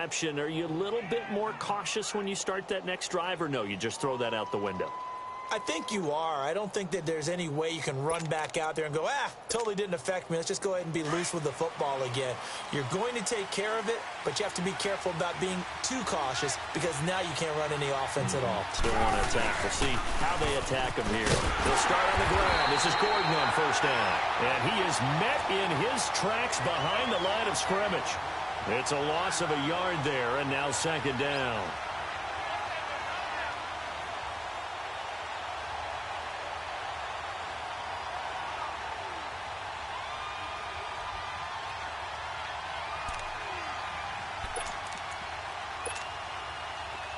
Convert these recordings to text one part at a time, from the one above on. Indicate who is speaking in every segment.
Speaker 1: interception, are you a little bit more cautious when you start that next drive, or no, you just throw that out the window?
Speaker 2: I think you are. I don't think that there's any way you can run back out there and go, totally didn't affect me. Let's just go ahead and be loose with the football again. You're going to take care of it, but you have to be careful about being too cautious because now you can't run any offense at all.
Speaker 1: Still want to attack. We'll see how they attack him here. They'll start on the ground. This is Gordon on first down. And he is met in his tracks behind the line of scrimmage. It's a loss of a yard there, and now second down.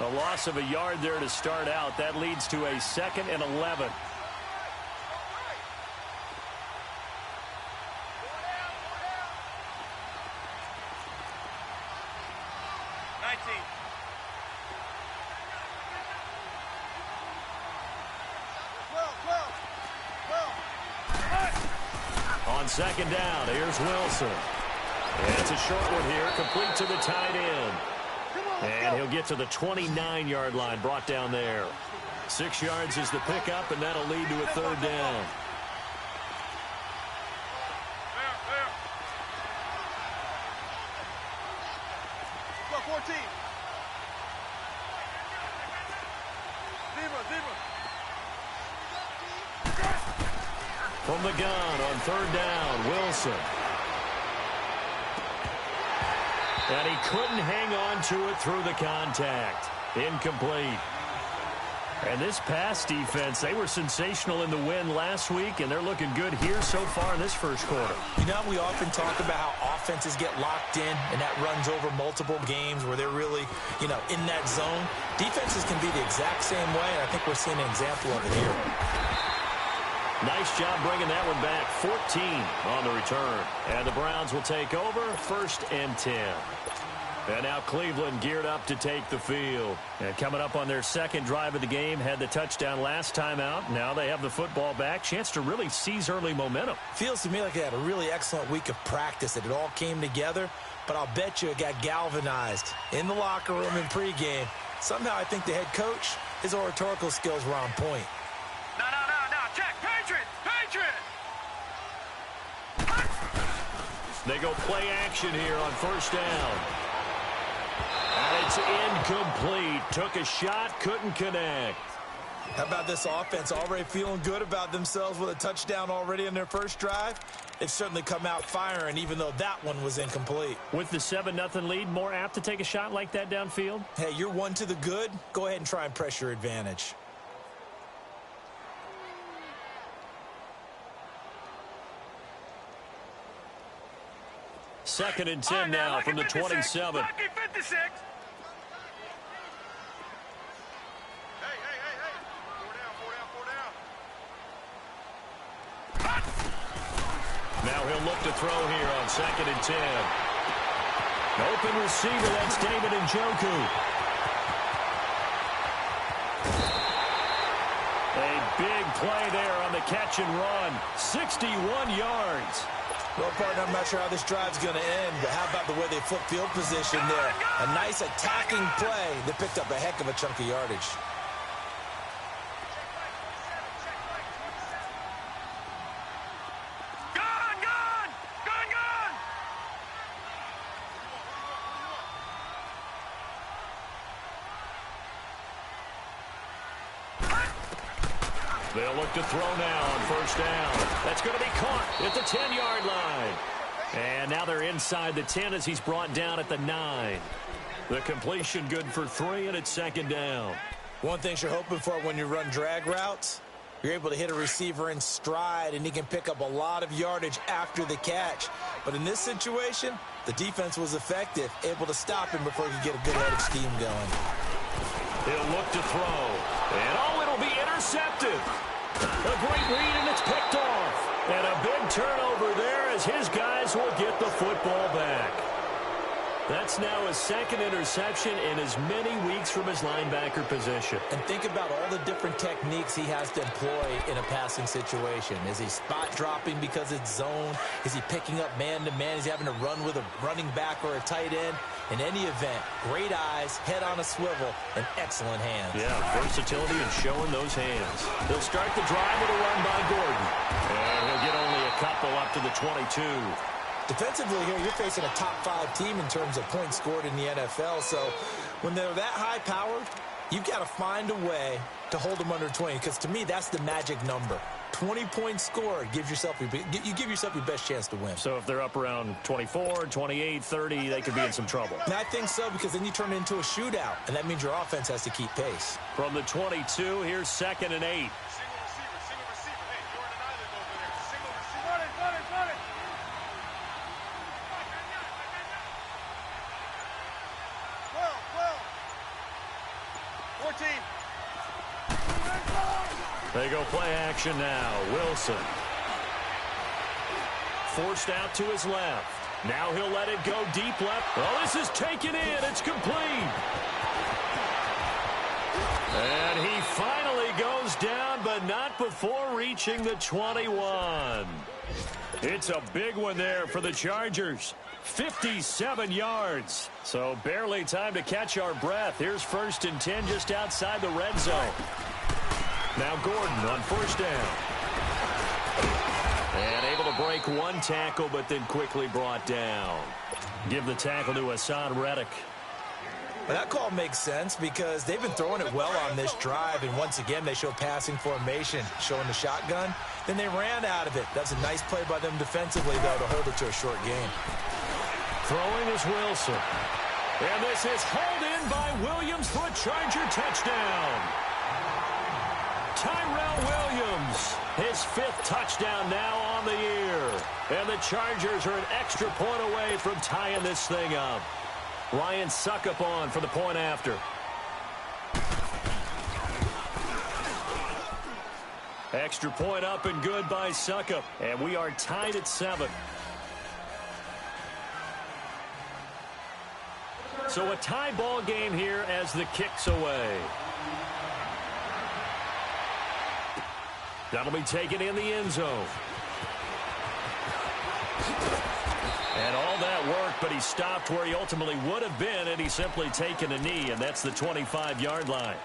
Speaker 1: A loss of a yard there to start out. That leads to a 2nd and 11. On second down, here's Wilson. And it's a short one here, complete to the tight end. And he'll get to the 29-yard line, brought down there. 6 yards is the pickup, and that'll lead to a third down. From the gun on third down, Wilson. And he couldn't hang on to it through the contact. Incomplete. And this pass defense, they were sensational in the win last week, and they're looking good here so far in this first quarter.
Speaker 2: You know, we often talk about how offenses get locked in, and that runs over multiple games where they're really, in that zone. Defenses can be the exact same way, and I think we're seeing an example of it here.
Speaker 1: Nice job bringing that one back. 14 on the return. And the Browns will take over, 1st and 10. And now Cleveland geared up to take the field. And coming up on their second drive of the game, had the touchdown last time out. Now they have the football back. Chance to really seize early momentum.
Speaker 2: Feels to me like they had a really excellent week of practice. It all came together, but I'll bet you it got galvanized in the locker room in pregame. Somehow I think the head coach, his oratorical skills were on point.
Speaker 1: They go play action here on first down. And it's incomplete. Took a shot, couldn't connect.
Speaker 2: How about this offense already feeling good about themselves with a touchdown already in their first drive? They've certainly come out firing, even though that one was incomplete.
Speaker 1: With the 7-0 lead, more apt to take a shot like that downfield?
Speaker 2: Hey, you're one to the good. Go ahead and try and press your advantage.
Speaker 1: Second and 10 now from the 27.
Speaker 3: Lucky 56. Hey. Four down.
Speaker 1: Now he'll look to throw here on 2nd and 10. Open receiver, that's David Njoku. A big play there on the catch and run. 61 yards.
Speaker 2: Well, partner, I'm not sure how this drive's going to end, but how about the way they flip field position there? A nice attacking play that picked up a heck of a chunk of yardage.
Speaker 1: They'll look to throw now on first down. That's going to be caught at the 10-yard line. And now they're inside the 10 as he's brought down at the 9. The completion good for 3, and it's second down.
Speaker 2: One thing you're hoping for when you run drag routes, you're able to hit a receiver in stride, and he can pick up a lot of yardage after the catch. But in this situation, the defense was effective, able to stop him before he could get a good head of steam going.
Speaker 1: He'll look to throw. And it'll be intercepted. A great read, and it's picked off. And a big turnover there as his guys will get the football back. That's now his second interception in as many weeks from his linebacker position.
Speaker 2: And think about all the different techniques he has to employ in a passing situation. Is he spot dropping because it's zone? Is he picking up man-to-man? Is he having to run with a running back or a tight end? In any event, great eyes, head on a swivel, and excellent hands.
Speaker 1: Yeah, versatility and showing those hands. He'll start the drive with a run by Gordon. And he'll get only a couple up to the 22.
Speaker 2: Defensively here, you're facing a top-5 team in terms of points scored in the NFL. So when they're that high-powered, you've got to find a way to hold them under 20. Because to me, that's the magic number. 20 points scored, you give yourself your best chance to win.
Speaker 1: So if they're up around 24, 28, 30, they could be in some trouble.
Speaker 2: And I think so, because then you turn it into a shootout, and that means your offense has to keep pace.
Speaker 1: From the 22, here's 2nd and 8.
Speaker 3: Single receiver. Hey, you're in an island over there. Single receiver. Run it. 12. 14.
Speaker 1: They go play action now. Wilson. Forced out to his left. Now he'll let it go deep left. Oh, this is taken in. It's complete. And he finally goes down, but not before reaching the 21. It's a big one there for the Chargers. 57 yards. So barely time to catch our breath. Here's 1st and 10 just outside the red zone. Now Gordon on 1st down. And able to break one tackle, but then quickly brought down. Give the tackle to Hassan Reddick.
Speaker 2: Well, that call makes sense because they've been throwing it well on this drive, and once again they show passing formation, showing the shotgun. Then they ran out of it. That's a nice play by them defensively, though, to hold it to a short game.
Speaker 1: Throwing is Wilson. And this is hauled in by Williams for a Charger touchdown. Tyrell Williams, his 5th touchdown now on the year. And the Chargers are an extra point away from tying this thing up. Ryan Suckup on for the point after. Extra point up and good by Suckup. And we are tied at 7. So a tie ball game here as the kick's away. That'll be taken in the end zone. And all that work, but he stopped where he ultimately would have been, and he's simply taken a knee, and that's the 25-yard line.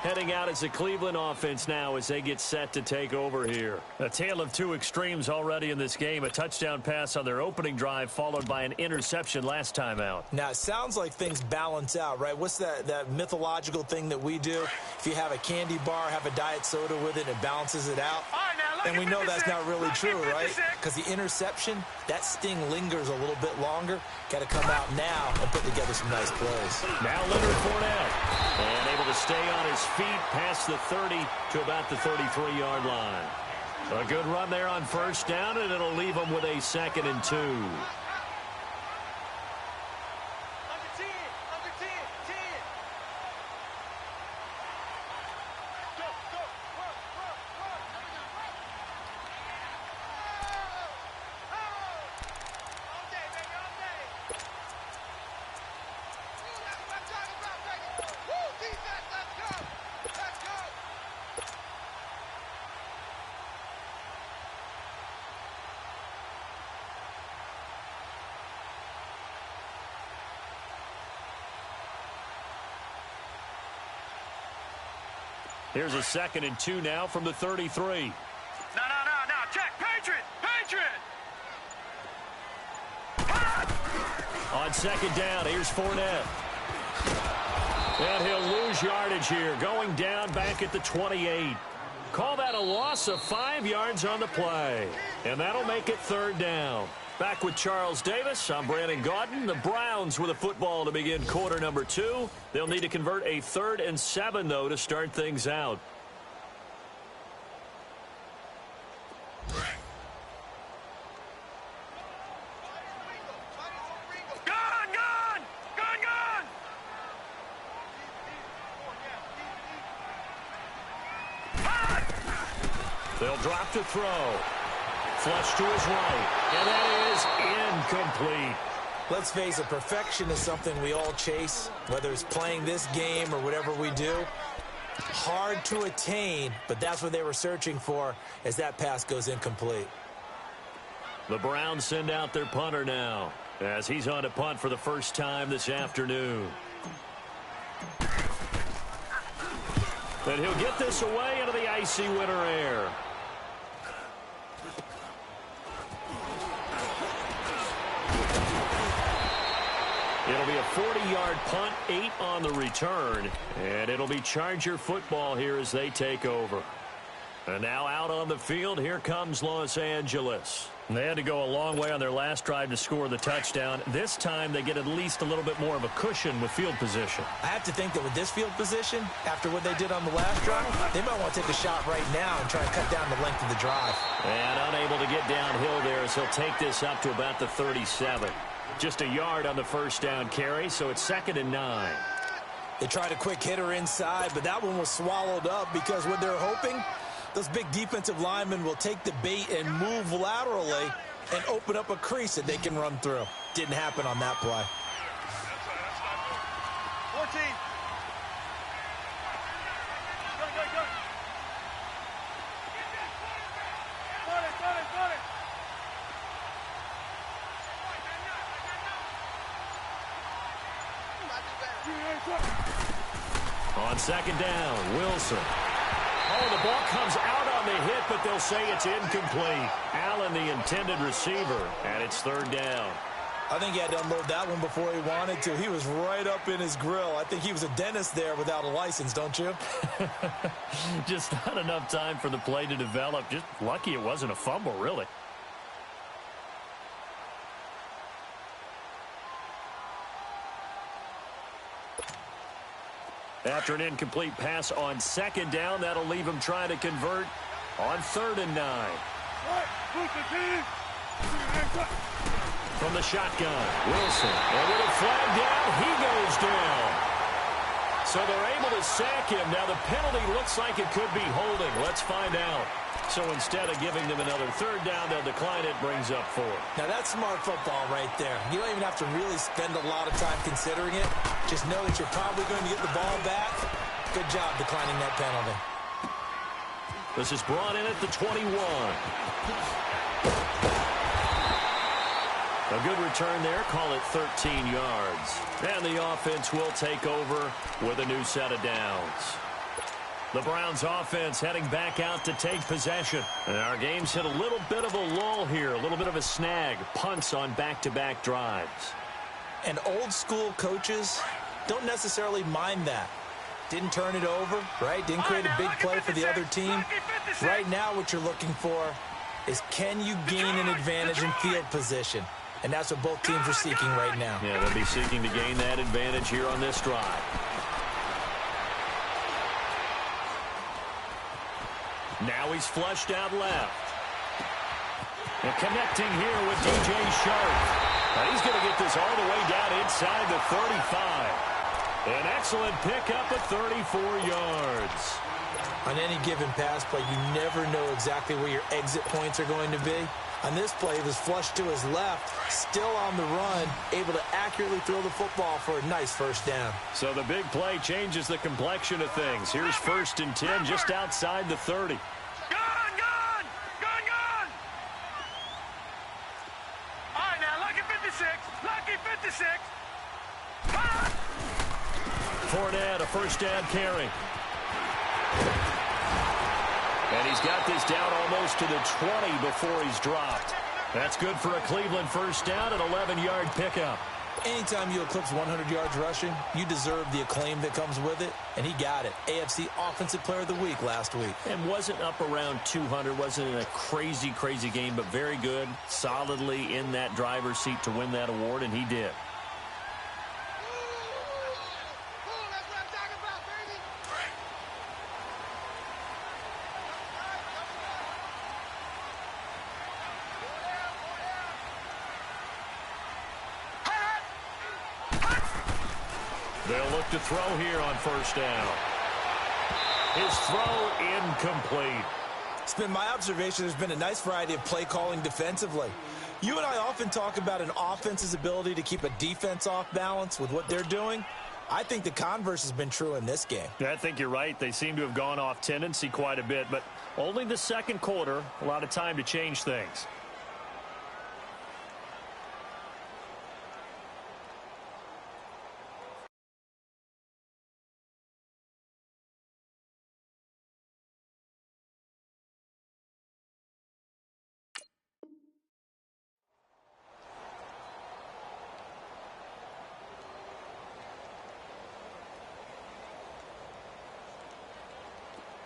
Speaker 1: Heading out as a Cleveland offense now as they get set to take over here. A tale of two extremes already in this game. A touchdown pass on their opening drive followed by an interception last time out.
Speaker 2: Now, it sounds like things balance out, right? What's that mythological thing that we do? If you have a candy bar, have a diet soda with it, it balances it out. And we know that's not really true, right? Because the interception, that sting lingers a little bit longer. Got to come out now and put together some nice plays.
Speaker 1: Now Leonard Fournette. And able to stay on his feet past the 30 to about the 33-yard line. A good run there on 1st down, and it'll leave them with a 2nd and 2. Here's a 2nd and 2 now from the 33.
Speaker 3: No. Check. Patriot.
Speaker 1: On 2nd down, here's Fournette. And he'll lose yardage here, going down back at the 28. Call that a loss of 5 yards on the play. And that'll make it 3rd down. Back with Charles Davis, I'm Brandon Gaudin. The Browns with a football to begin quarter number 2. They'll need to convert a 3rd and 7, though, to start things out.
Speaker 3: Gone!
Speaker 1: They'll drop to throw. Flush to his right. And that is incomplete.
Speaker 2: Let's face it, perfection is something we all chase, whether it's playing this game or whatever we do. Hard to attain, but that's what they were searching for as that pass goes incomplete.
Speaker 1: The Browns send out their punter now. as he's on to punt for the first time this afternoon. And he'll get this away into the icy winter air. It'll be a 40-yard punt, 8 on the return, and it'll be Charger football here as they take over. And now out on the field, here comes Los Angeles. They had to go a long way on their last drive to score the touchdown. This time they get at least a little bit more of a cushion with field position.
Speaker 2: I have to think that with this field position, after what they did on the last drive, they might want to take a shot right now and try to cut down the length of the drive.
Speaker 1: And unable to get downhill there, as he'll take this up to about the 37. Just a yard on the first down carry, so it's 2nd and 9.
Speaker 2: They tried a quick hitter inside, but that one was swallowed up because what they're hoping, those big defensive linemen will take the bait and move laterally and open up a crease that they can run through. Didn't happen on that play.
Speaker 3: That's not good. 14. Go. Got it.
Speaker 1: On 2nd down, Wilson. Oh, the ball comes out on the hit, but they'll say it's incomplete. Allen, the intended receiver, and it's 3rd down.
Speaker 2: I think he had to unload that one before he wanted to. He was right up in his grill. I think he was a dentist there without a license, don't you?
Speaker 1: Just not enough time for the play to develop. Just lucky it wasn't a fumble, really. After an incomplete pass on 2nd down, that'll leave him trying to convert on 3rd and 9. From the shotgun, Wilson. And with a flag down, he goes down. So they're able to sack him. Now the penalty looks like it could be holding. Let's find out. So instead of giving them another 3rd down, they'll decline it, brings up 4.
Speaker 2: Now that's smart football right there. You don't even have to really spend a lot of time considering it. Just know that you're probably going to get the ball back. Good job declining that penalty.
Speaker 1: This is brought in at the 21. A good return there, call it 13 yards. And the offense will take over with a new set of downs. The Browns offense heading back out to take possession. And our game's hit a little bit of a lull here, a little bit of a snag. Punts on back-to-back drives.
Speaker 2: And old school coaches don't necessarily mind that. Didn't turn it over, right? Didn't create a big play for the other team. Right now what you're looking for is, can you gain an advantage in field position? And that's what both teams are seeking right now.
Speaker 1: Yeah, they'll be seeking to gain that advantage here on this drive. Now he's flushed out left. And connecting here with DJ Sharp. Now he's going to get this all the way down inside the 35. An excellent pickup of 34 yards.
Speaker 2: On any given pass play, you never know exactly where your exit points are going to be. On this play, he was flushed to his left, still on the run, able to accurately throw the football for a nice 1st down.
Speaker 1: So the big play changes the complexion of things. Here's 1st and 10 just outside the 30.
Speaker 3: Gone! All right, now, lucky 56.
Speaker 1: Fournette, a 1st down carry. And he's got this down almost to the 20 before he's dropped. That's good for a Cleveland 1st down, an 11-yard pickup.
Speaker 2: Anytime you eclipse 100 yards rushing, you deserve the acclaim that comes with it, and he got it. AFC Offensive Player of the Week last week.
Speaker 1: And wasn't up around 200, wasn't in a crazy game, but very good, solidly in that driver's seat to win that award, and he did. They'll look to throw here on 1st down. His throw incomplete.
Speaker 2: It's been my observation there's been a nice variety of play calling defensively. You and I often talk about an offense's ability to keep a defense off balance with what they're doing. I think the converse has been true in this game.
Speaker 1: I think you're right. They seem to have gone off tendency quite a bit, but only the 2nd quarter, a lot of time to change things.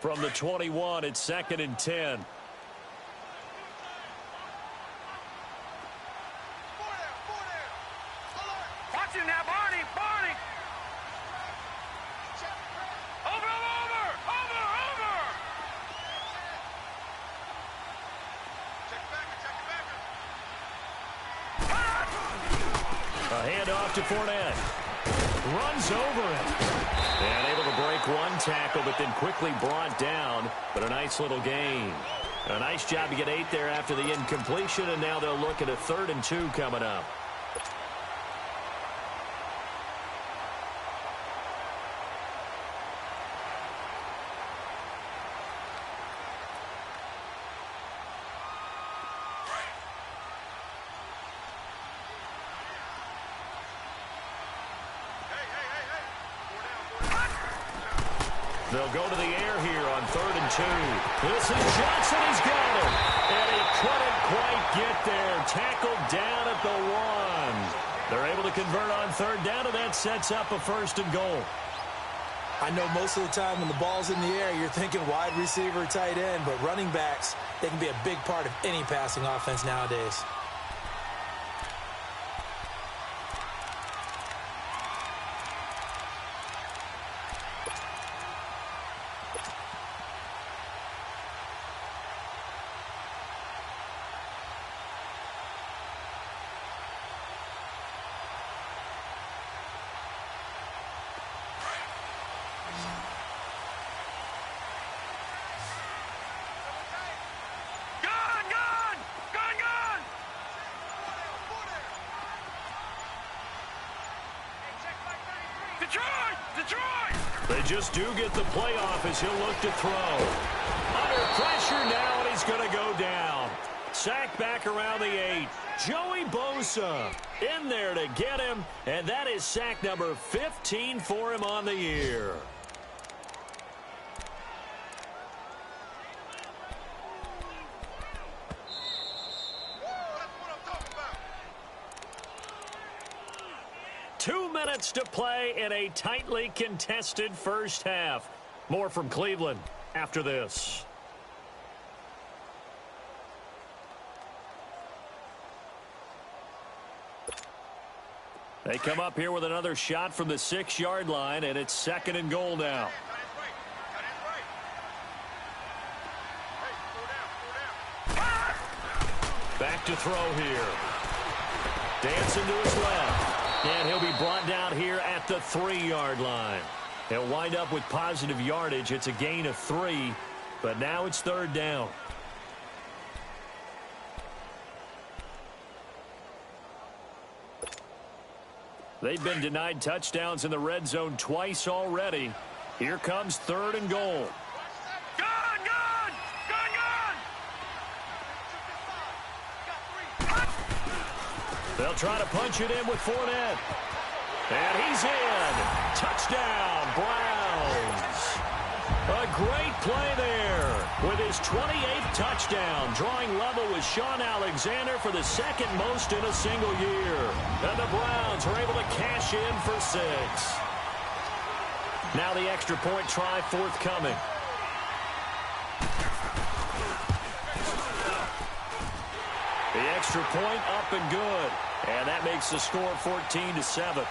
Speaker 1: From the 21, it's 2nd and 10.
Speaker 3: Watch him now, Barney! Barney! Over!
Speaker 1: A handoff to Fournette. Runs over it. And able to break one tackle, but then quickly brought down. But a nice little gain. A nice job to get 8 there after the incompletion, and now they'll look at a 3rd and 2 coming up. They'll go to the air here on 3rd and 2. This is Johnson. He's got him. And he couldn't quite get there. Tackled down at the 1. They're able to convert on 3rd down, and that sets up a 1st and goal.
Speaker 2: I know most of the time when the ball's in the air, you're thinking wide receiver, tight end, but running backs, they can be a big part of any passing offense nowadays.
Speaker 1: They just do get the playoff as he'll look to throw. Under pressure now, and he's going to go down. Sack back around the 8. Joey Bosa in there to get him, and that is sack number 15 for him on the year.
Speaker 3: That's what I'm talking about.
Speaker 1: 2 minutes to play in a tightly contested first half. More from Cleveland after this. They come up here with another shot from the 6-yard line, and it's 2nd and goal now. Back to throw here. Dancing to his left. And he'll be brought down here at the 3-yard line. He'll wind up with positive yardage. It's a gain of 3, but now it's 3rd down. They've been denied touchdowns in the red zone twice already. Here comes 3rd and goal. They'll try to punch it in with Fournette. And he's in. Touchdown, Browns. A great play there with his 28th touchdown, drawing level with Sean Alexander for the 2nd most in a single year. And the Browns are able to cash in for 6. Now the extra point try forthcoming. The extra point up and good. And that makes the score 14-7.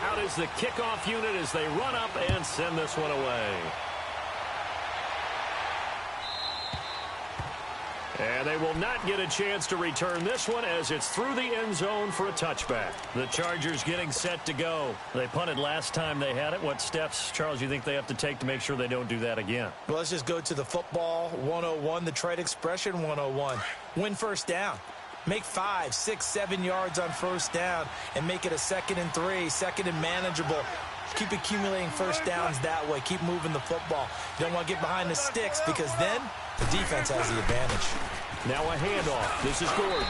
Speaker 1: Out is the kickoff unit as they run up and send this one away. And they will not get a chance to return this one as it's through the end zone for a touchback. The Chargers getting set to go. They punted last time they had it. What steps, Charles, you think they have to take to make sure they don't do that again?
Speaker 2: Well, let's just go to the football 101, the trade expression 101. Win first down. Make 5, 6, 7 yards on first down and make it a 2nd and 3, 2nd and manageable. Keep accumulating first downs that way. Keep moving the football. You don't want to get behind the sticks because then the defense has the advantage.
Speaker 1: Now a handoff. This is Gordon.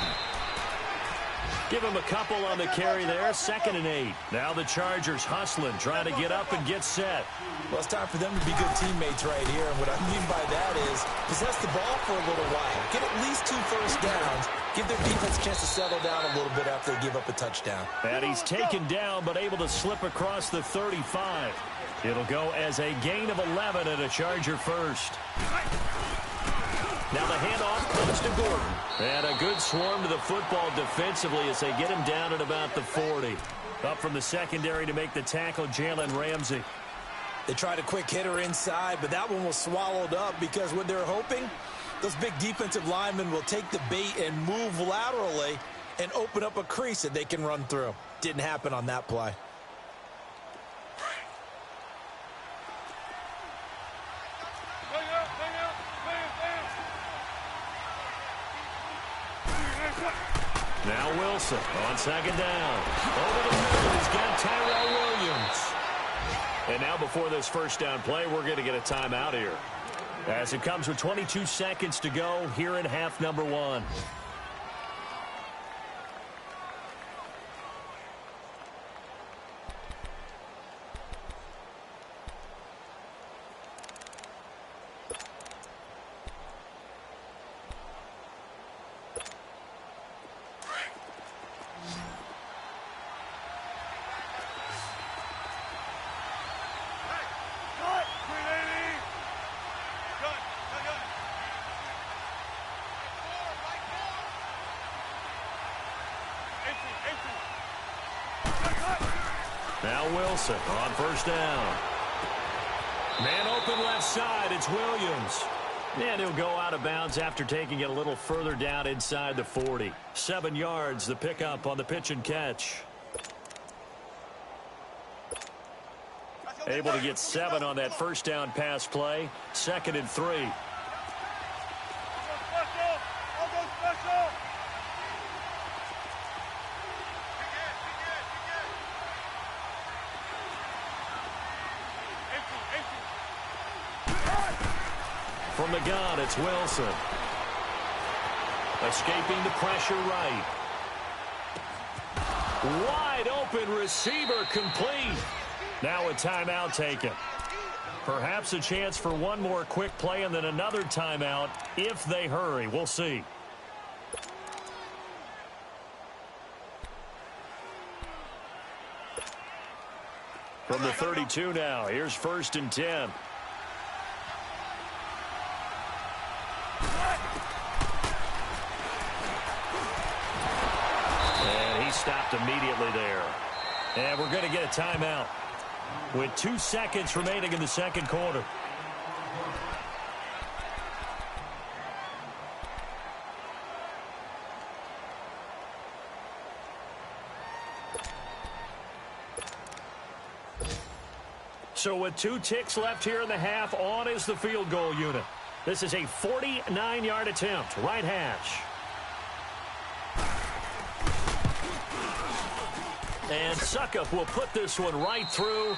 Speaker 1: Give him a couple on the carry there. 2nd and 8. Now the Chargers hustling, trying to get up and get set.
Speaker 2: Well, it's time for them to be good teammates right here. And what I mean by that is possess the ball for a little while. Get at least 2 first downs. Give their defense a chance to settle down a little bit after they give up a touchdown.
Speaker 1: And he's taken down but able to slip across the 35. It'll go as a gain of 11 and a Charger first. Now the handoff comes to Gordon. And a good swarm to the football defensively as they get him down at about the 40. Up from the secondary to make the tackle, Jalen Ramsey.
Speaker 2: They tried a quick hitter inside, but that one was swallowed up because what they're hoping, those big defensive linemen will take the bait and move laterally and open up a crease that they can run through. Didn't happen on that play.
Speaker 1: Now Wilson on second down. Over the middle, he's got Tyrell Williams. And now before this first down play, we're going to get a timeout here. As it comes with 22 seconds to go here in half number 1. Now Wilson on first down. Man open left side, it's Williams. And he'll go out of bounds after taking it a little further down inside the 40. 7 yards, the pickup on the pitch and catch. Able to get 7 on that first down pass play. 2nd and 3. From the gun, it's Wilson. Escaping the pressure right. Wide open receiver complete. Now a timeout taken. Perhaps a chance for one more quick play and then another timeout if they hurry. We'll see. From the 32 now, here's 1st and 10. Stopped immediately there. And we're going to get a timeout with 2 seconds remaining in the second quarter. So with 2 ticks left here in the half, on is the field goal unit. This is a 49-yard attempt, right hash. And Suckup will put this one right through.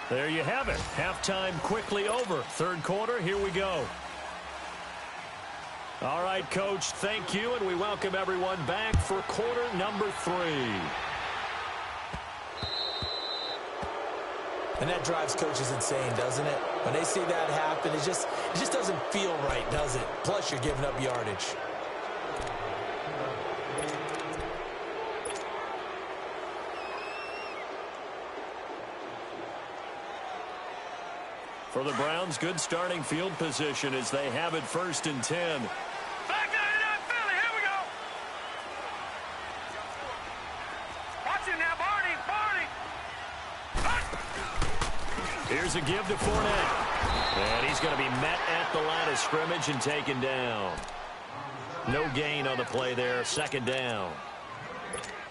Speaker 1: There you have it. Halftime quickly over. Third quarter, here we go. All right, Coach, thank you, and we welcome everyone back for quarter number 3.
Speaker 2: And that drives coaches insane, doesn't it? When they see that happen, it just doesn't feel right, does it? Plus, you're giving up yardage.
Speaker 1: For the Browns, good starting field position as they have it 1st and 10.
Speaker 3: Back down, Philly, here we go. Watch it now, Barney.
Speaker 1: Here's a give to Fournette. And he's going to be met at the line of scrimmage and taken down. No gain on the play there, 2nd down.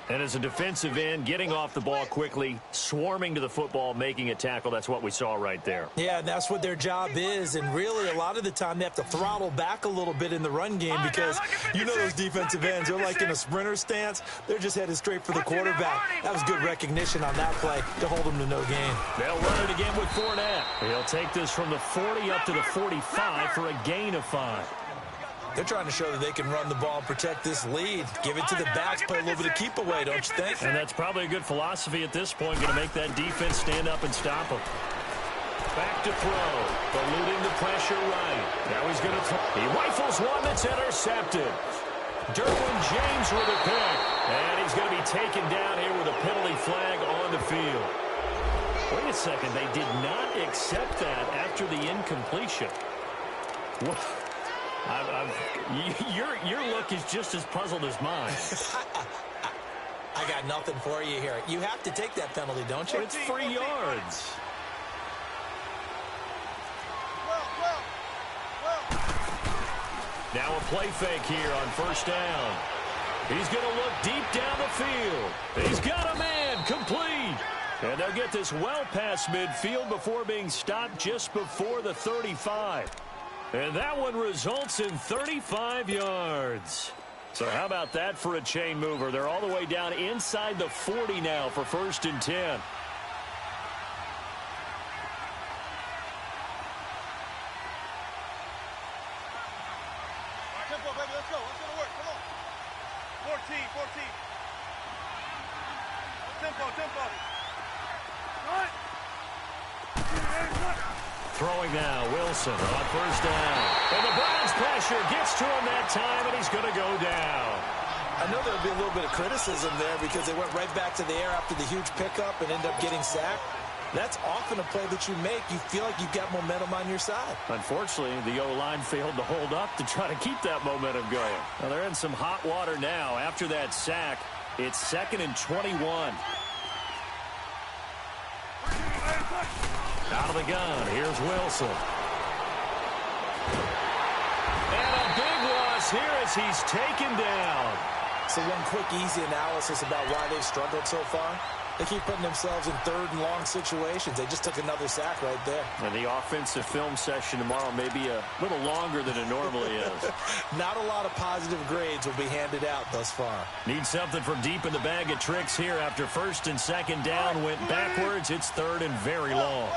Speaker 1: And as a defensive end, getting off the ball quickly, swarming to the football, making a tackle. That's what we saw right there.
Speaker 2: Yeah, that's what their job is. And really, a lot of the time, they have to throttle back a little bit in the run game because you know those defensive ends, they're like in a sprinter stance. They're just headed straight for the quarterback. That was good recognition on that play to hold them to no gain.
Speaker 1: They'll run it again with Fournette. He'll take this from the 40 up to the 45 for a gain of 5.
Speaker 2: They're trying to show that they can run the ball and protect this lead. Give it to the backs, play a little bit of keep away, don't you think?
Speaker 1: And that's probably a good philosophy at this point, going to make that defense stand up and stop them. Back to throw, eluding the pressure right. Now he's going to throw. He rifles one that's intercepted. Derwin James with a pick. And he's going to be taken down here with a penalty flag on the field. Wait a second. They did not accept that after the incompletion. What? Your look is just as puzzled as mine.
Speaker 2: I got nothing for you here. You have to take that penalty, don't you?
Speaker 1: It's 3 yards. Now a play fake here on first down. He's going to look deep down the field. He's got a man, complete. And they'll get this well past midfield before being stopped just before the 35. And that one results in 35 yards. So how about that for a chain mover? They're all the way down inside the 40 now for 1st and 10.
Speaker 3: Tempo, baby, let's go. Let's go to work. Come on. 14. Tempo. Right.
Speaker 1: Throwing now, Wilson on first down. And the Browns pressure gets to him that time, and he's going to go down.
Speaker 2: I know there'll be a little bit of criticism there because they went right back to the air after the huge pickup and ended up getting sacked. That's often a play that you make. You feel like you've got momentum on your side.
Speaker 1: Unfortunately, the O-line failed to hold up to try to keep that momentum going. Well, they're in some hot water now. After that sack, it's 2nd and 21. Out of the gun, here's Wilson. And a big loss here as he's taken down.
Speaker 2: So one quick, easy analysis about why they've struggled so far. They keep putting themselves in 3rd and long situations. They just took another sack right there.
Speaker 1: And the offensive film session tomorrow may be a little longer than it normally is.
Speaker 2: Not a lot of positive grades will be handed out thus far.
Speaker 1: Need something from deep in the bag of tricks here after 1st and 2nd down. Went backwards. It's 3rd and very long.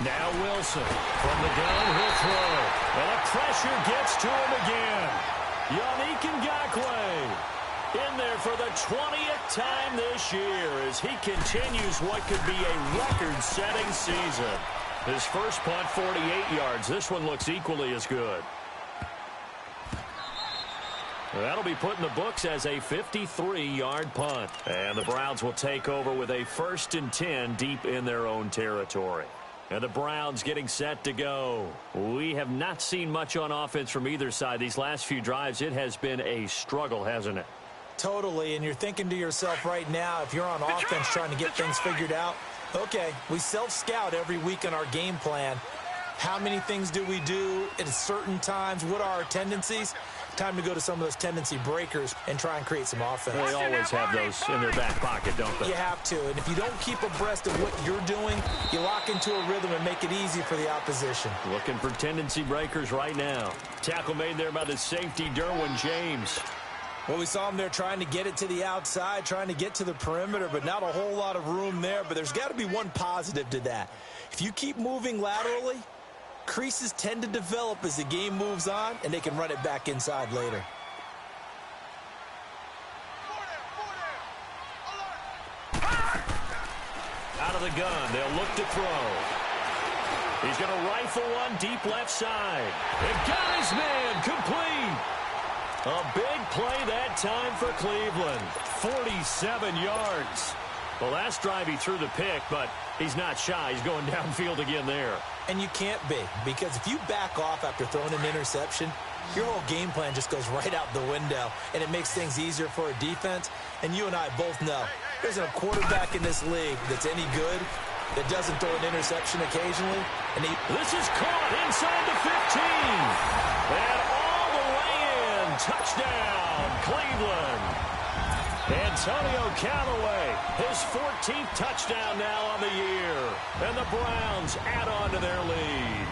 Speaker 1: Now Wilson from the gun, he'll throw. And the pressure gets to him again. Yannick Ngakoue in there for the 20th time this year as he continues what could be a record-setting season. His first punt, 48 yards. This one looks equally as good. That'll be put in the books as a 53-yard punt. And the Browns will take over with a 1st and 10 deep in their own territory. And the Browns getting set to go. We have not seen much on offense from either side. These last few drives, it has been a struggle, hasn't it?
Speaker 2: Totally, and you're thinking to yourself right now, if you're on offense trying to get things figured out, okay, we self-scout every week in our game plan. How many things do we do at certain times? What are our tendencies? Time to go to some of those tendency breakers and try and create some offense.
Speaker 1: They always have those in their back pocket, don't they?
Speaker 2: You have to, and if you don't keep abreast of what you're doing, you lock into a rhythm and make it easy for the opposition.
Speaker 1: Looking for tendency breakers right now. Tackle made there by the safety, Derwin James.
Speaker 2: Well, we saw him there trying to get it to the outside, trying to get to the perimeter, but not a whole lot of room there. But there's got to be one positive to that. If you keep moving laterally, creases tend to develop as the game moves on, and they can run it back inside later.
Speaker 1: Out of the gun, they'll look to throw. He's going to rifle one deep left side. They got his man, complete. A big play that time for Cleveland. 47 yards. The last drive he threw the pick, but he's not shy. He's going downfield again there.
Speaker 2: And you can't be, because if you back off after throwing an interception, your whole game plan just goes right out the window, and it makes things easier for a defense. And you and I both know there's a quarterback in this league that's any good that doesn't throw an interception occasionally. And
Speaker 1: this is caught inside the 15. And all the way in. Touchdown, Cleveland. Antonio Callaway, his 14th touchdown now on the year. And the Browns add on to their lead.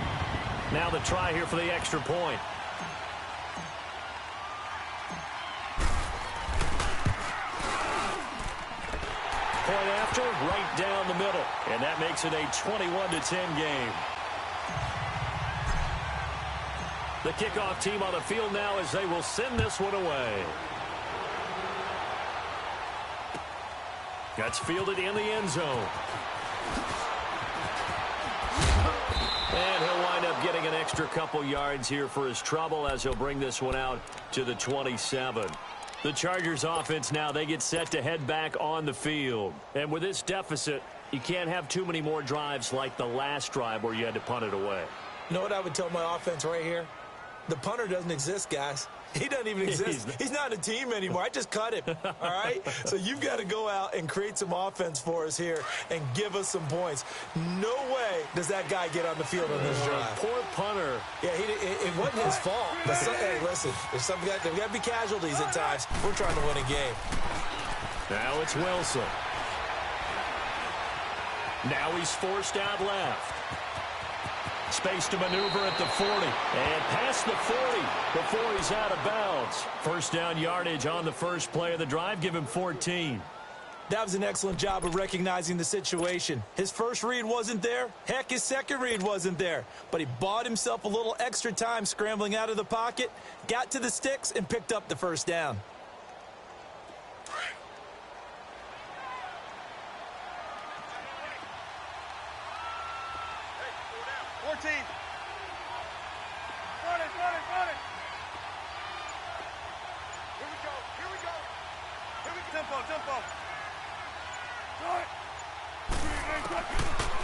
Speaker 1: Now the try here for the extra point. Point after, right down the middle. And that makes it a 21-10 game. The kickoff team on the field now as they will send this one away. That's fielded in the end zone. And he'll wind up getting an extra couple yards here for his trouble as he'll bring this one out to the 27. The Chargers offense now, they get set to head back on the field. And with this deficit, you can't have too many more drives like the last drive where you had to punt it away.
Speaker 2: You know what I would tell my offense right here? The punter doesn't exist, guys. He doesn't even exist. He's not a team anymore. I just cut him, all right? So you've got to go out and create some offense for us here and give us some points. No way does that guy get on the field on this drive.
Speaker 1: Poor punter.
Speaker 2: Yeah, it wasn't his fault. But hey, listen, there's got to be casualties at times. We're trying to win a game.
Speaker 1: Now it's Wilson. Now he's forced out left. Space to maneuver at the 40. And past the 40 before he's out of bounds. First down yardage on the first play of the drive. Give him 14.
Speaker 2: That was an excellent job of recognizing the situation. His first read wasn't there. Heck, his second read wasn't there. But he bought himself a little extra time scrambling out of the pocket, got to the sticks, and picked up the first down.
Speaker 3: Run it. Here we go. Tempo.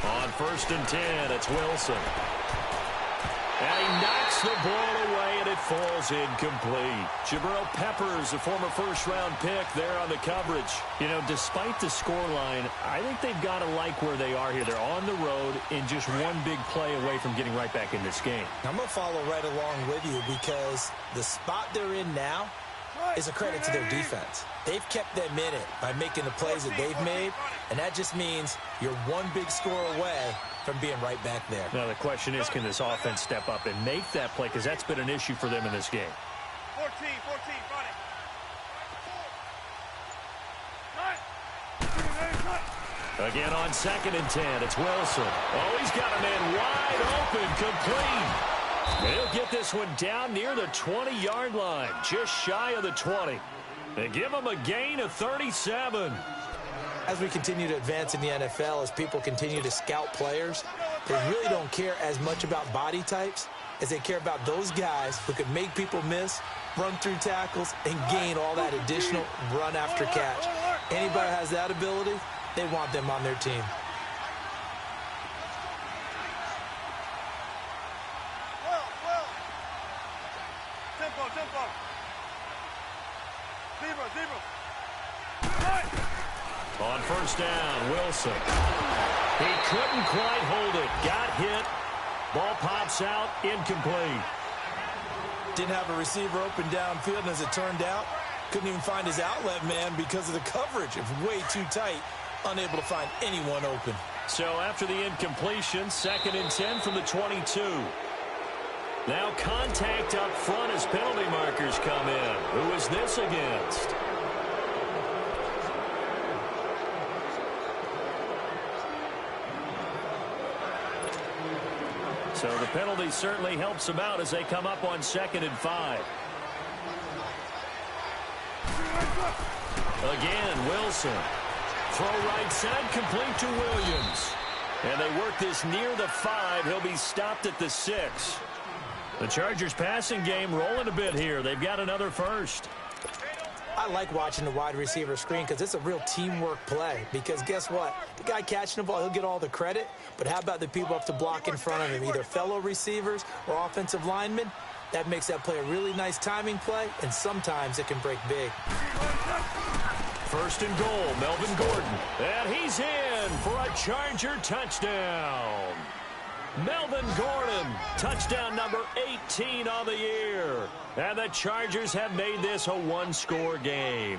Speaker 1: On 1st and 10, it's Wilson. And he knocks the ball away, and it falls incomplete. Jabril Peppers, a former first-round pick, there on the coverage. You know, despite the scoreline, I think they've got to like where they are here. They're on the road and just one big play away from getting right back in this game.
Speaker 2: I'm going to follow right along with you because the spot they're in now is a credit to their defense. They've kept them in it by making the plays that they've made, and that just means you're one big score away from being right back there.
Speaker 1: Now, the question is, can this offense step up and make that play? Because that's been an issue for them in this game.
Speaker 3: 14, run it.
Speaker 1: Again on 2nd and 10, it's Wilson. Oh, he's got a man wide open, complete. And he'll get this one down near the 20-yard line, just shy of the 20. They give him a gain of 37.
Speaker 2: As we continue to advance in the NFL, as people continue to scout players, they really don't care as much about body types as they care about those guys who can make people miss, run through tackles, and gain all that additional run after catch. Anybody has that ability, they want them on their team.
Speaker 3: Tempo. Zebra.
Speaker 1: On 1st down, Wilson. He couldn't quite hold it. Got hit. Ball pops out, incomplete.
Speaker 2: Didn't have a receiver open downfield, and as it turned out, couldn't even find his outlet man because of the coverage. It was way too tight, unable to find anyone open.
Speaker 1: So after the incompletion, 2nd and 10 from the 22. Now contact up front as penalty markers come in. Who is this against? So the penalty certainly helps them out as they come up on 2nd and 5. Again, Wilson. Throw right side, complete to Williams. And they work this near the 5. He'll be stopped at the 6. The Chargers passing game rolling a bit here. They've got another first.
Speaker 2: I like watching the wide receiver screen because it's a real teamwork play. Because guess what? The guy catching the ball, he'll get all the credit. But how about the people up to block in front of him, either fellow receivers or offensive linemen? That makes that play a really nice timing play, and sometimes it can break big.
Speaker 1: 1st and goal, Melvin Gordon. And he's in for a Charger touchdown. Melvin Gordon, touchdown number 18 on the year. And the Chargers have made this a one-score game.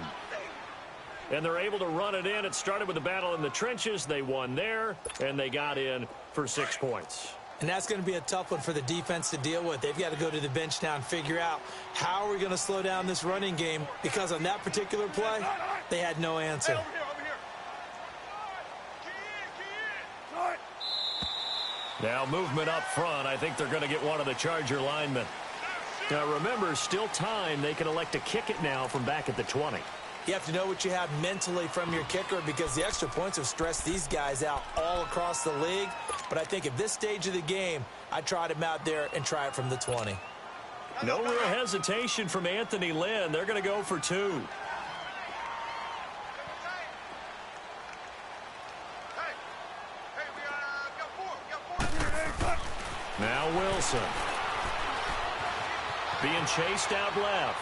Speaker 1: And they're able to run it in. It started with a battle in the trenches. They won there, and they got in for 6 points.
Speaker 2: And that's going to be a tough one for the defense to deal with. They've got to go to the bench now and figure out how are we going to slow down this running game, because on that particular play, they had no answer.
Speaker 3: Over here.
Speaker 1: Now movement up front. I think they're going to get one of the Charger linemen. Now remember, still time. They can elect to kick it now from back at the 20.
Speaker 2: You have to know what you have mentally from your kicker because the extra points have stressed these guys out all across the league. But I think at this stage of the game, I tried him out there and try it from the 20.
Speaker 1: No real hesitation from Anthony Lynn. They're going to go for 2. Now Wilson. Being chased out left.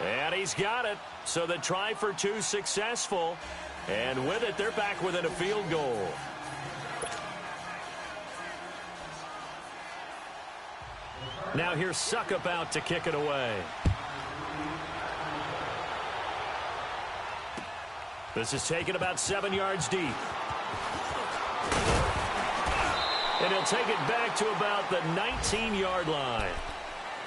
Speaker 1: And he's got it. So the try for 2 successful. And with it, they're back within a field goal. Now here's Suckup out to kick it away. This is taken about 7 yards deep. And he'll take it back to about the 19-yard line.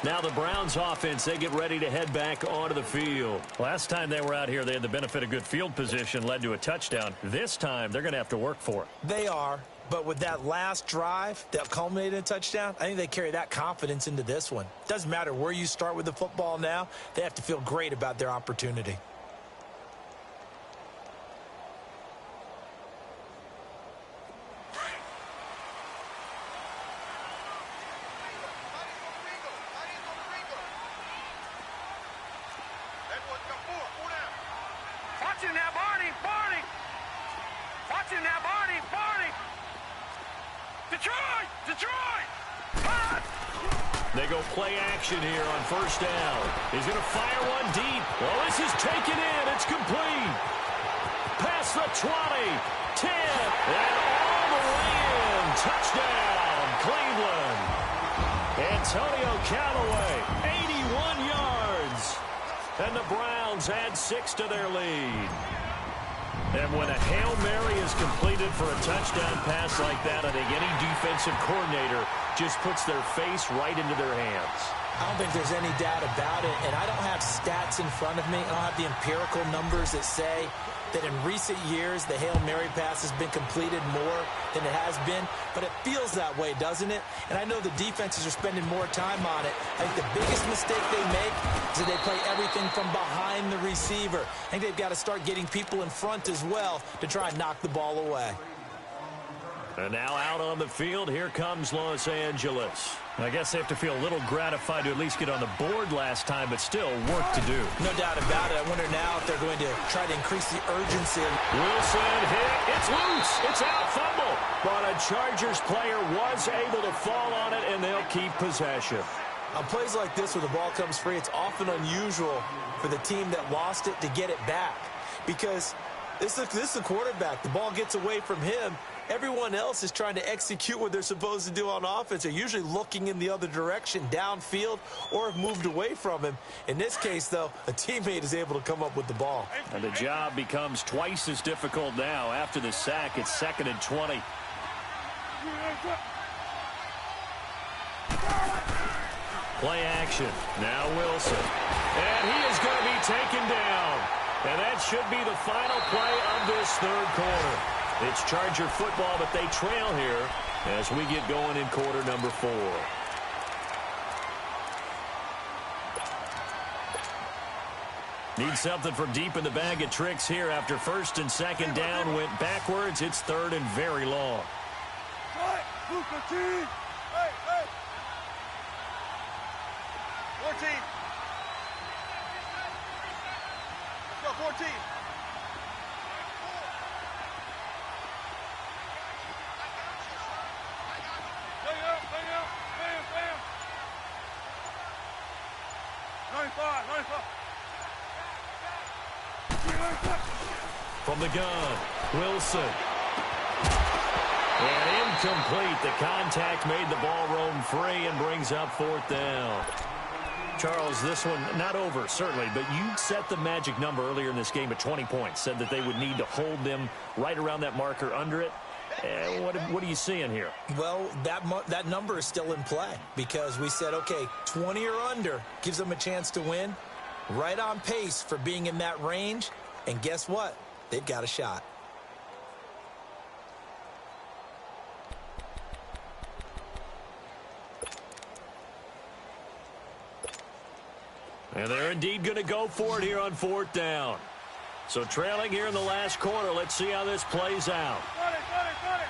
Speaker 1: Now the Browns offense, they get ready to head back onto the field. Last time they were out here, they had the benefit of good field position, led to a touchdown. This time, they're going to have to work for it.
Speaker 2: They are, but with that last drive that culminated in a touchdown, I think they carry that confidence into this one. Doesn't matter where you start with the football now, they have to feel great about their opportunity.
Speaker 1: They go play action here on first down. He's going to fire one deep. Well, this is taken in. It's complete. Past the 20, 10, and all the way in. Touchdown, Cleveland. Antonio Callaway, 81 yards. And the Browns add 6 to their lead. And when a Hail Mary is completed for a touchdown pass like that, I think any defensive coordinator just puts their face right into their hands.
Speaker 2: I don't think there's any doubt about it, and I don't have stats in front of me. I don't have the empirical numbers that say that in recent years the Hail Mary pass has been completed more than it has been, but it feels that way, doesn't it? And I know the defenses are spending more time on it. I think the biggest mistake they make is that they play everything from behind the receiver. I think they've got to start getting people in front as well to try and knock the ball away.
Speaker 1: And now out on the field, here comes Los Angeles. I guess they have to feel a little gratified to at least get on the board last time, but still work to do.
Speaker 2: No doubt about it. I wonder now if they're going to try to increase the urgency.
Speaker 1: Wilson hit. It's loose. It's out. Fumble. But a Chargers player was able to fall on it, and they'll keep possession.
Speaker 2: On plays like this where the ball comes free, it's often unusual for the team that lost it to get it back. Because this is the quarterback. The ball gets away from him. Everyone else is trying to execute what they're supposed to do on offense. They're usually looking in the other direction, downfield, or have moved away from him. In this case, though, a teammate is able to come up with the ball.
Speaker 1: And the job becomes twice as difficult now. After the sack, it's 2nd and 20. Play action. Now Wilson. And he is going to be taken down. And that should be the final play of this third quarter. It's Charger football, but they trail here as we get going in quarter number 4. Need something from deep in the bag of tricks here after 1st and 2nd down went backwards. It's 3rd and very long.
Speaker 3: 14. Let's go, 14. Bang out. Bam. 95.
Speaker 1: From the gun, Wilson. And incomplete. The contact made the ball roam free and brings up 4th down. Charles, this one not over, certainly, but you set the magic number earlier in this game at 20 points. Said that they would need to hold them right around that marker under it. What are you seeing here?
Speaker 2: Well, that number is still in play because we said, okay, 20 or under gives them a chance to win. Right on pace for being in that range. And guess what? They've got a shot.
Speaker 1: And they're indeed going to go for it here on 4th down. So trailing here in the last quarter. Let's see how this plays out.
Speaker 3: Got it, got it, got it.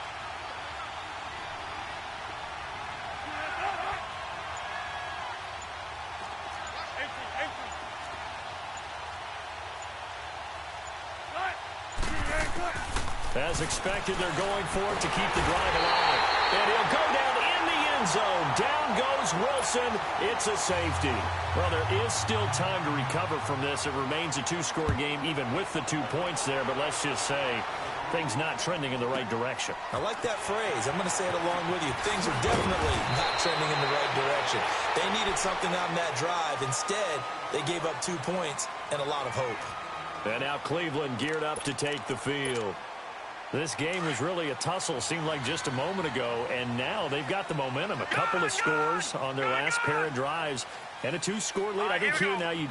Speaker 1: As expected, they're going for it to keep the drive alive. And he'll go down in the end zone. Down goes Wilson. It's a safety. Well, there is still time to recover from this. It remains a 2-score game, even with the 2 points there. But let's just say things not trending in the right direction.
Speaker 2: I like that phrase. I'm going to say it along with you. Things are definitely not trending in the right direction. They needed something on that drive. Instead, they gave up 2 points and a lot of hope.
Speaker 1: And now Cleveland geared up to take the field. This game was really a tussle, seemed like just a moment ago, and now they've got the momentum. A couple of scores on their last pair of drives, and a 2-score lead. I think here now you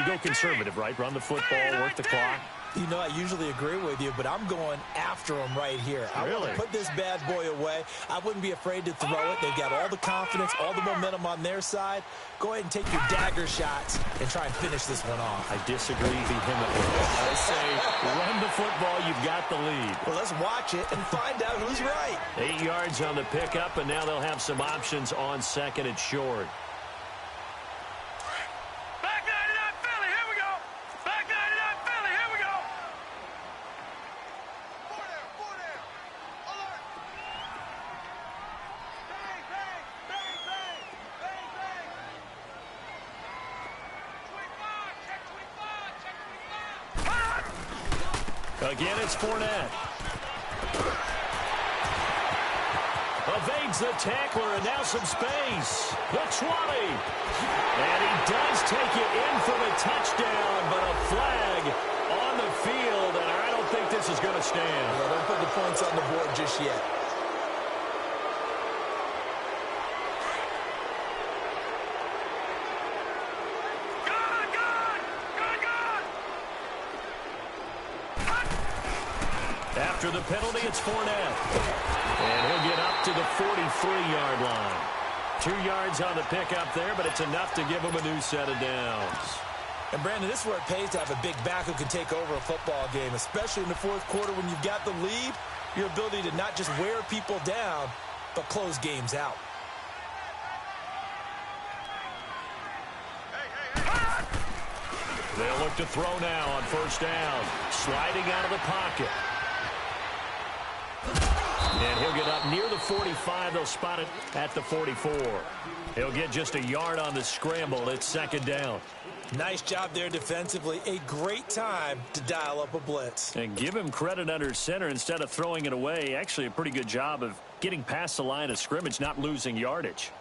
Speaker 1: go conservative, right? Run the football, work the clock.
Speaker 2: You know, I usually agree with you, but I'm going after him right here. I want to put this bad boy away. I wouldn't be afraid to throw it. They've got all the confidence, all the momentum on their side. Go ahead and take your dagger shots and try and finish this one off.
Speaker 1: I disagree vehemently. I say run the football. You've got the lead.
Speaker 2: Well, let's watch it and find out who's right.
Speaker 1: 8 yards on the pickup, and now they'll have some options on 2nd and short. Again, it's Fournette. Evades the tackler, and now some space. The 20. And he does take it in for the touchdown, but a flag on the field, and I don't think this is going to stand.
Speaker 2: Yeah, don't put the points on the board just yet.
Speaker 1: After the penalty, it's Fournette. And he'll get up to the 43-yard line. 2 yards on the pickup there, but it's enough to give him a new set of downs.
Speaker 2: And, Brandon, this is where it pays to have a big back who can take over a football game, especially in the 4th quarter when you've got the lead, your ability to not just wear people down, but close games out.
Speaker 1: They'll look to throw now on 1st down. Sliding out of the pocket. And he'll get up near the 45. They'll spot it at the 44. He'll get just a yard on the scramble. It's 2nd down.
Speaker 2: Nice job there defensively. A great time to dial up a blitz.
Speaker 1: And give him credit under center instead of throwing it away. Actually, a pretty good job of getting past the line of scrimmage, not losing yardage.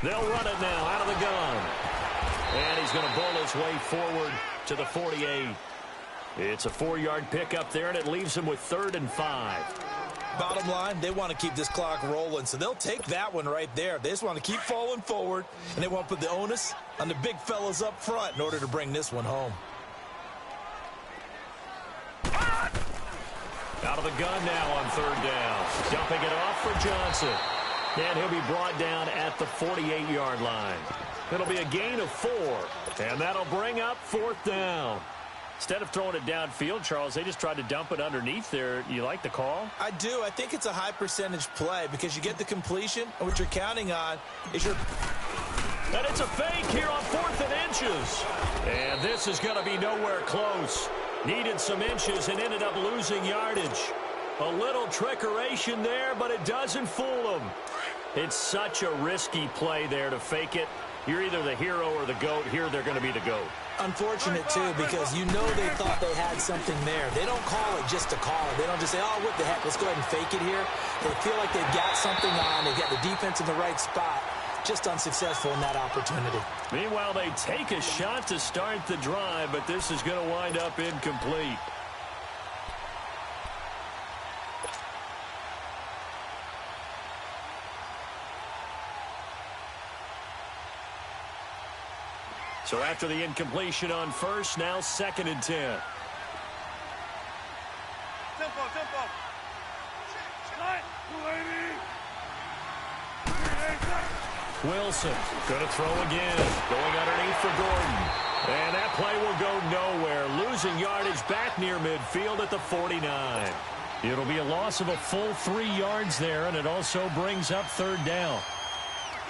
Speaker 1: They'll run it now out of the gun. And he's going to bowl his way forward to the 48. It's a 4-yard pickup there, and it leaves him with 3rd and 5.
Speaker 2: Bottom line, they want to keep this clock rolling, so they'll take that one right there. They just want to keep falling forward, and they want to put the onus on the big fellas up front in order to bring this one home.
Speaker 1: Out of the gun now on 3rd down. Dumping it off for Johnson. And he'll be brought down at the 48-yard line. It'll be a gain of 4, and that'll bring up 4th down. Instead of throwing it downfield, Charles, they just tried to dump it underneath there. You like the call?
Speaker 2: I do. I think it's a high-percentage play because you get the completion, and what you're counting on is your...
Speaker 1: And it's a fake here on 4th and inches. And this is going to be nowhere close. Needed some inches and ended up losing yardage. A little trickeration there, but it doesn't fool them. It's such a risky play there to fake it. You're either the hero or the GOAT. Here they're going to be the GOAT.
Speaker 2: Unfortunate, too, because you know they thought they had something there. They don't call it just to call it. They don't just say, oh, what the heck, let's go ahead and fake it here. They feel like they've got something on. They've got the defense in the right spot. Just unsuccessful in that opportunity.
Speaker 1: Meanwhile, they take a shot to start the drive, but this is going to wind up incomplete. So after the incompletion on first, now 2nd and 10.
Speaker 3: Tempo, tempo.
Speaker 1: Wilson going to throw again. Going underneath for Gordon. And that play will go nowhere. Losing yardage back near midfield at the 49. It'll be a loss of a full 3 yards there, and it also brings up 3rd down.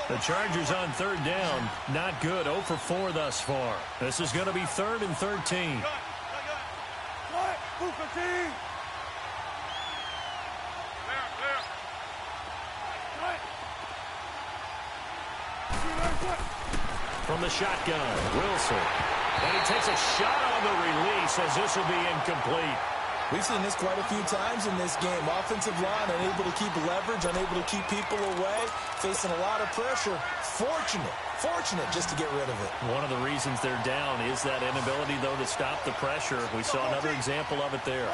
Speaker 1: The Chargers on 3rd down, not good. 0 for 4 thus far. This is going to be 3rd and 13. From the shotgun, Wilson. And he takes a shot on the release as this will be incomplete.
Speaker 2: We've seen this quite a few times in this game. Offensive line unable to keep leverage, unable to keep people away, facing a lot of pressure. Fortunate just to get rid of it.
Speaker 1: One of the reasons they're down is that inability, though, to stop the pressure. We saw another example of it there.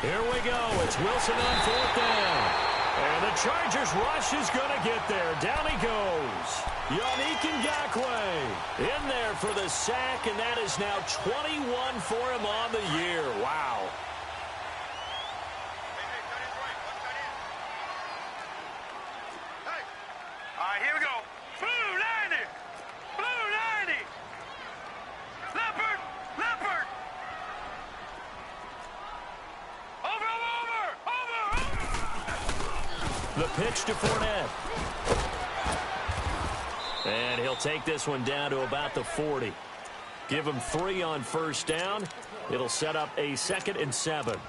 Speaker 1: Here we go. It's Wilson on 4th down. And the Chargers rush is going to get there. Down he goes. Yannick Ngakoue in there for the sack, and that is now 21 for him on the year. Wow.
Speaker 3: Hey, all right, here we go. Blue 90. Blue 90. Leopard. Leopard. Over.
Speaker 1: The pitch to Fournette. And he'll take this one down to about the 40. Give him 3 on 1st down. It'll set up a 2nd and 7.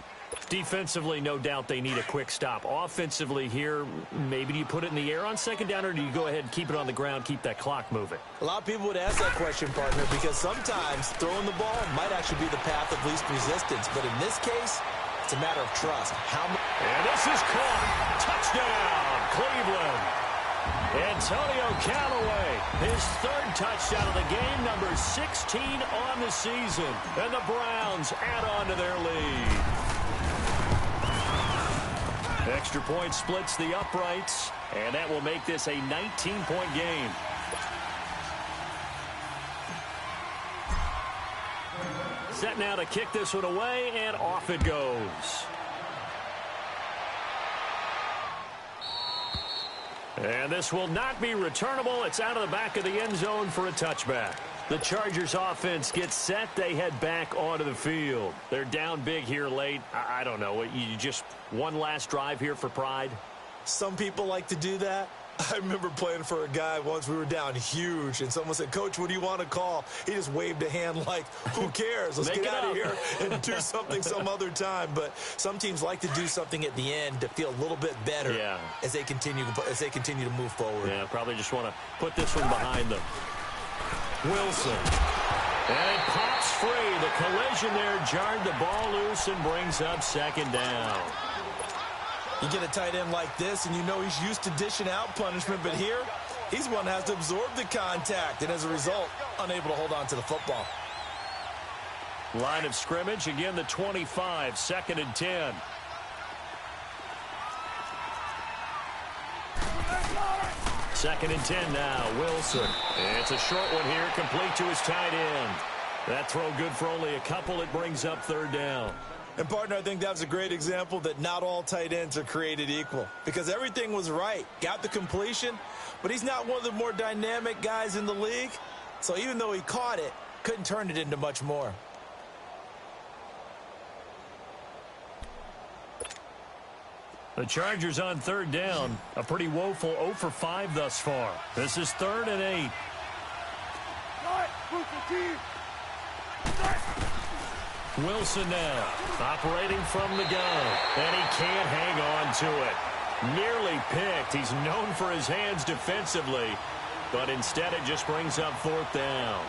Speaker 1: Defensively, no doubt they need a quick stop. Offensively here, maybe do you put it in the air on 2nd down, or do you go ahead and keep it on the ground, keep that clock moving?
Speaker 2: A lot of people would ask that question, partner, because sometimes throwing the ball might actually be the path of least resistance. But in this case, it's a matter of trust.
Speaker 1: And this is caught. Touchdown, Cleveland. Antonio Callaway, his 3rd touchdown of the game, number 16 on the season. And the Browns add on to their lead. Extra point splits the uprights, and that will make this a 19-point game. Set now to kick this one away, and off it goes. And this will not be returnable. It's out of the back of the end zone for a touchback. The Chargers offense gets set. They head back onto the field. They're down big here late. I don't know. You just one last drive here for pride?
Speaker 2: Some people like to do that. I remember playing for a guy once. We were down huge, and someone said, "Coach, what do you want to call?" He just waved a hand like, who cares? Let's get out of here and do something some other time. But some teams like to do something at the end to feel a little bit better as they continue to move forward.
Speaker 1: Yeah, probably just want to put this one behind them. Wilson. And it pops free. The collision there jarred the ball loose and brings up 2nd down.
Speaker 2: You get a tight end like this, and you know he's used to dishing out punishment, but here, he's one that has to absorb the contact, and as a result, unable to hold on to the football.
Speaker 1: Line of scrimmage, again the 25, 2nd and 10. Second and 10 now, Wilson. And it's a short one here, complete to his tight end. That throw good for only a couple. It brings up 3rd down.
Speaker 2: And, partner, I think that was a great example that not all tight ends are created equal, because everything was right. Got the completion, but he's not one of the more dynamic guys in the league. So even though he caught it, couldn't turn it into much more.
Speaker 1: The Chargers on 3rd down. A pretty woeful 0 for 5 thus far. This is 3rd and 8. Wilson now, operating from the gun, and he can't hang on to it. Nearly picked. He's known for his hands defensively, but instead it just brings up 4th down.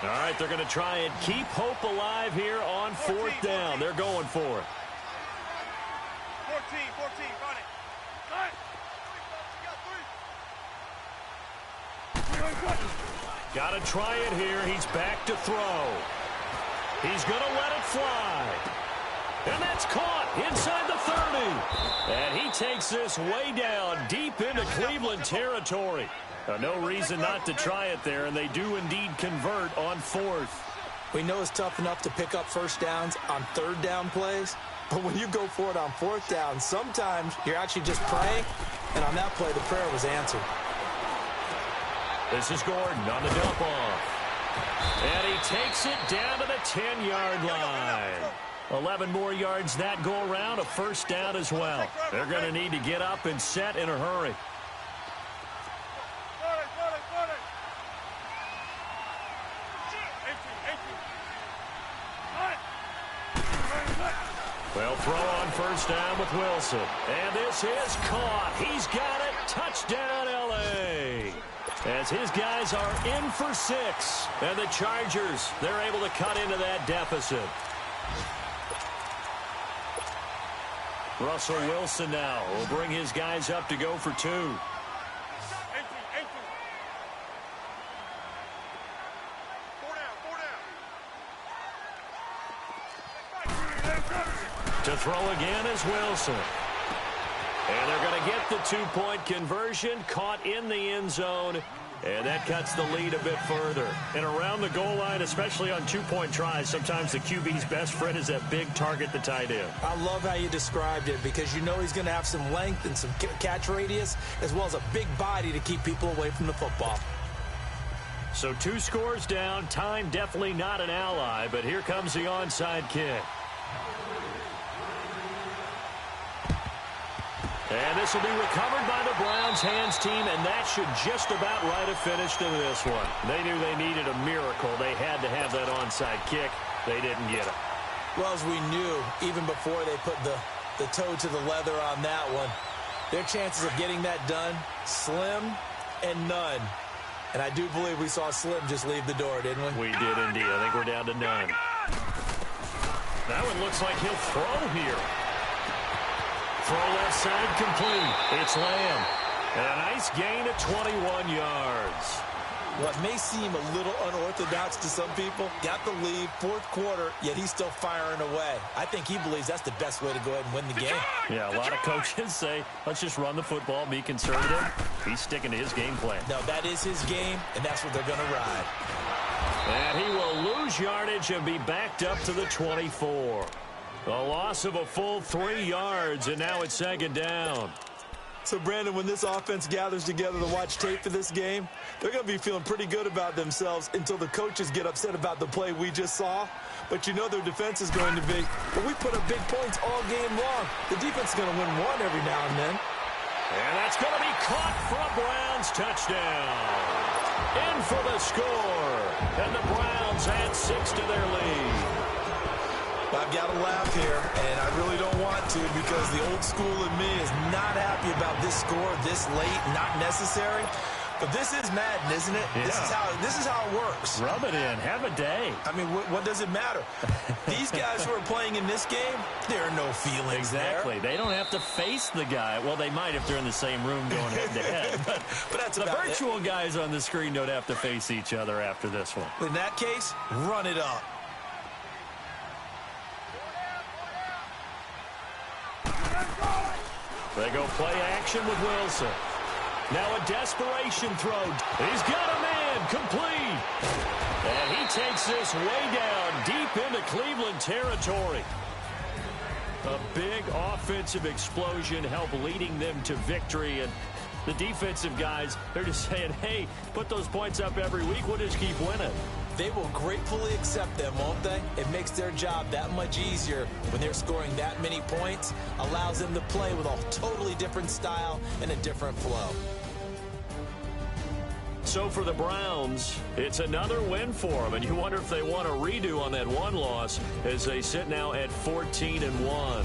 Speaker 1: All right, they're going to try and keep hope alive here on 4th down. They're going for it.
Speaker 3: 14, run it.
Speaker 1: Got to try it here. He's back to throw. He's going to let it fly. And that's caught inside the 30. And he takes this way down deep into Cleveland territory. No reason not to try it there, and they do indeed convert on 4th.
Speaker 2: We know it's tough enough to pick up first downs on 3rd down plays, but when you go for it on 4th down, sometimes you're actually just praying, and on that play, the prayer was answered.
Speaker 1: This is Gordon on the dump off. And he takes it down to the 10-yard line. 11 more yards that go around, a first down as well. They're going to need to get up and set in a hurry. Well, throw on first down with Wilson. And this is caught. He's got it. Touchdown, L.A. As his guys are in for 6. And the Chargers, they're able to cut into that deficit. Russell Wilson now will bring his guys up to go for 2. To throw again is Wilson. And they're going to get the 2-point conversion, caught in the end zone. And that cuts the lead a bit further. And around the goal line, especially on 2-point tries, sometimes the QB's best friend is that big target, the tight end.
Speaker 2: I love how you described it because you know he's going to have some length and some catch radius as well as a big body to keep people away from the football.
Speaker 1: So 2 scores down. Time definitely not an ally, but here comes the onside kick. And this will be recovered by the Browns hands team, and that should just about write a finish to this one. They knew they needed a miracle. They had to have that onside kick. They didn't get it.
Speaker 2: Well, as we knew, even before they put the toe to the leather on that one, their chances of getting that done, slim and none. And I do believe we saw Slim just leave the door, didn't we?
Speaker 1: We did indeed. I think we're down to none. That one looks like he'll throw here. Throw left side complete. It's Lamb. And a nice gain of 21 yards.
Speaker 2: What may seem a little unorthodox to some people, got the lead, 4th quarter, yet he's still firing away. I think he believes that's the best way to go ahead and win the game.
Speaker 1: Yeah, a lot of coaches say, let's just run the football, be conservative. He's sticking to his game plan.
Speaker 2: No, that is his game, and that's what they're going to ride.
Speaker 1: And he will lose yardage and be backed up to the 24. A loss of a full 3 yards, and now it's 2nd down.
Speaker 2: So, Brandon, when this offense gathers together to watch tape for this game, they're going to be feeling pretty good about themselves until the coaches get upset about the play we just saw. But you know their defense is going to be, well, we put up big points all game long. The defense is going to win one every now and then.
Speaker 1: And that's going to be caught for a Browns touchdown. In for the score. And the Browns add 6 to their lead.
Speaker 2: I've got to laugh here, and I really don't want to because the old school in me is not happy about this score this late, not necessary. But this is Madden, isn't it?
Speaker 1: Yeah.
Speaker 2: This is how it works.
Speaker 1: Rub it in. Have a day.
Speaker 2: I mean, what does it matter? These guys who are playing in this game, there are no feelings
Speaker 1: Exactly.
Speaker 2: there.
Speaker 1: They don't have to face the guy. Well, they might if they're in the same room going head-to-head. But
Speaker 2: that's
Speaker 1: the
Speaker 2: about
Speaker 1: virtual guys on the screen don't have to face each other after this one.
Speaker 2: In that case, run it up.
Speaker 1: They go play action with Wilson. Now a desperation throw. He's got a man complete. And he takes this way down deep into Cleveland territory. A big offensive explosion helped leading them to victory. And the defensive guys, they're just saying, hey, put those points up every week. We'll just keep winning.
Speaker 2: They will gratefully accept them, won't they? It makes their job that much easier when they're scoring that many points. Allows them to play with a totally different style and a different flow.
Speaker 1: So for the Browns, it's another win for them. And you wonder if they want a redo on that one loss as they sit now at 14-1.